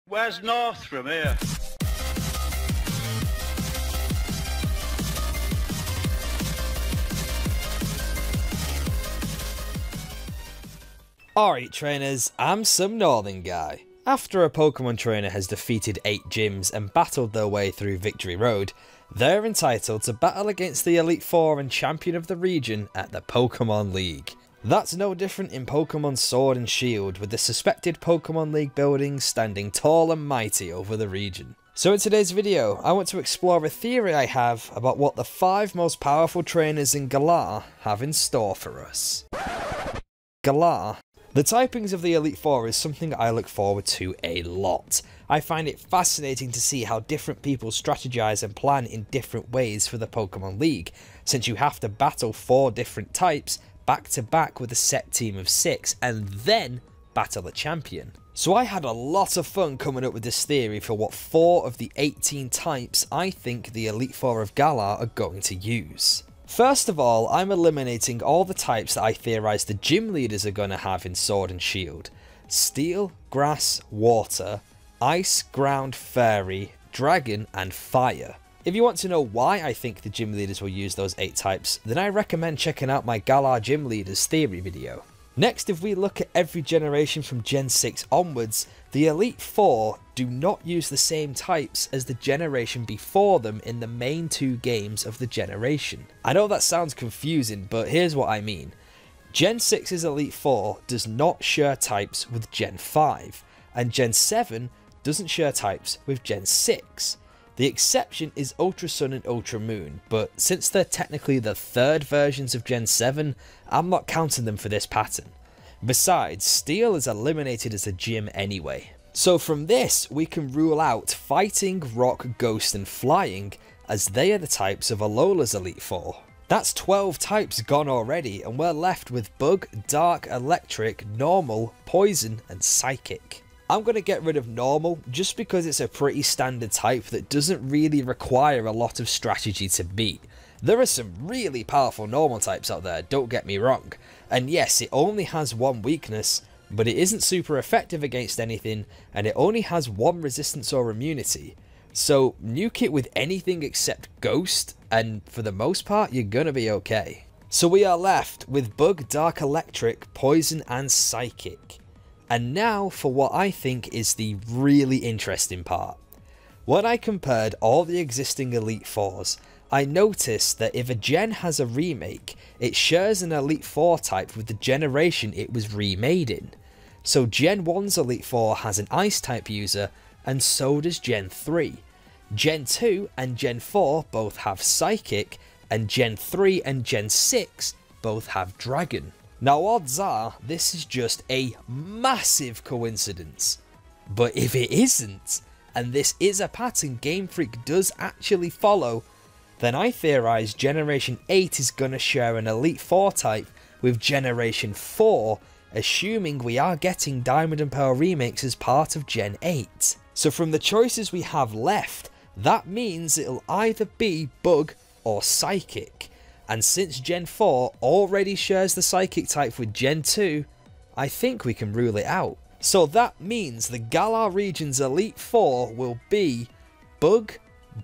Where's north from here? Alreet Trainers, I'm some northern guy. After a Pokemon trainer has defeated 8 gyms and battled their way through Victory Road, they're entitled to battle against the Elite Four and champion of the region at the Pokémon League. That's no different in Pokemon Sword and Shield, with the suspected Pokemon League buildings standing tall and mighty over the region. So in today's video, I want to explore a theory I have about what the 5 most powerful trainers in Galar have in store for us. Galar. The typings of the Elite Four is something I look forward to a lot. I find it fascinating to see how different people strategize and plan in different ways for the Pokemon League, since you have to battle 4 different types back to back with a set team of 6 and then battle a champion. So I had a lot of fun coming up with this theory for what 4 of the 18 types I think the Elite Four of Galar are going to use. First of all, I'm eliminating all the types that I theorise the gym leaders are going to have in Sword and Shield. Steel, Grass, Water, Ice, Ground, Fairy, Dragon and Fire. If you want to know why I think the gym leaders will use those 8 types, then I recommend checking out my Galar Gym Leaders theory video. Next, if we look at every generation from Gen 6 onwards, the Elite Four do not use the same types as the generation before them in the main 2 games of the generation. I know that sounds confusing, but here's what I mean. Gen 6's Elite Four does not share types with Gen 5, and Gen 7 doesn't share types with Gen 6. The exception is Ultra Sun and Ultra Moon, but since they're technically the 3rd versions of Gen 7, I'm not counting them for this pattern. Besides, Steel is eliminated as a gym anyway. So from this, we can rule out Fighting, Rock, Ghost and Flying, as they are the types of Alola's Elite Four. That's 12 types gone already, and we're left with Bug, Dark, Electric, Normal, Poison and Psychic. I'm going to get rid of Normal just because it's a pretty standard type that doesn't really require a lot of strategy to beat. There are some really powerful Normal types out there, don't get me wrong, and yes, it only has 1 weakness, but it isn't super effective against anything, and it only has 1 resistance or immunity. So nuke it with anything except Ghost, and for the most part you're gonna be okay. So we are left with Bug, Dark, Electric, Poison and Psychic. And now for what I think is the really interesting part. When I compared all the existing Elite Fours, I noticed that if a gen has a remake, it shares an Elite Four type with the generation it was remade in. So Gen 1's Elite Four has an Ice type user, and so does Gen 3. Gen 2 and Gen 4 both have Psychic, and Gen 3 and Gen 6 both have Dragon. Now odds are, this is just a massive coincidence. But if it isn't, and this is a pattern Gamefreak does actually follow, then I theorise Generation 8 is going to share an Elite Four type with Generation 4, assuming we are getting Diamond and Pearl remakes as part of Gen 8. So from the choices we have left, that means it'll either be Bug or Psychic. And since Gen 4 already shares the Psychic type with Gen 2, I think we can rule it out. So that means the Galar region's Elite Four will be Bug,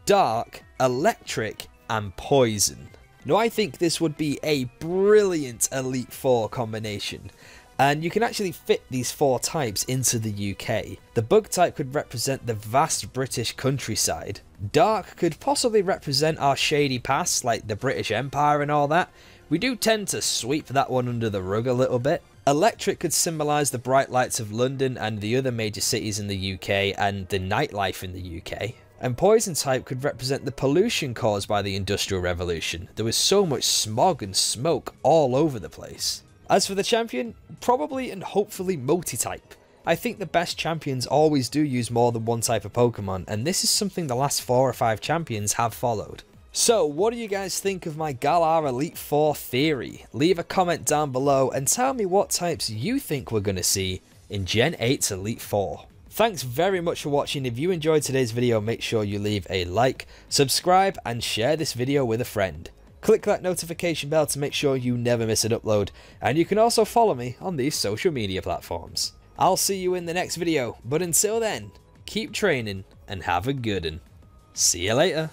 Dark, Electric and Poison. Now I think this would be a brilliant Elite Four combination. And you can actually fit these 4 types into the UK. The Bug type could represent the vast British countryside. Dark could possibly represent our shady past, like the British Empire and all that. We do tend to sweep that one under the rug a little bit. Electric could symbolise the bright lights of London and the other major cities in the UK and the nightlife in the UK. And Poison type could represent the pollution caused by the Industrial Revolution. There was so much smog and smoke all over the place. As for the champion, probably and hopefully multi-type. I think the best champions always do use more than one type of Pokemon, and this is something the last 4 or 5 champions have followed. So, what do you guys think of my Galar Elite Four theory? Leave a comment down below and tell me what types you think we're going to see in Gen 8's Elite Four. Thanks very much for watching. If you enjoyed today's video, make sure you leave a like, subscribe and share this video with a friend. Click that notification bell to make sure you never miss an upload, and you can also follow me on these social media platforms. I'll see you in the next video, but until then, keep training, and have a good one. See you later.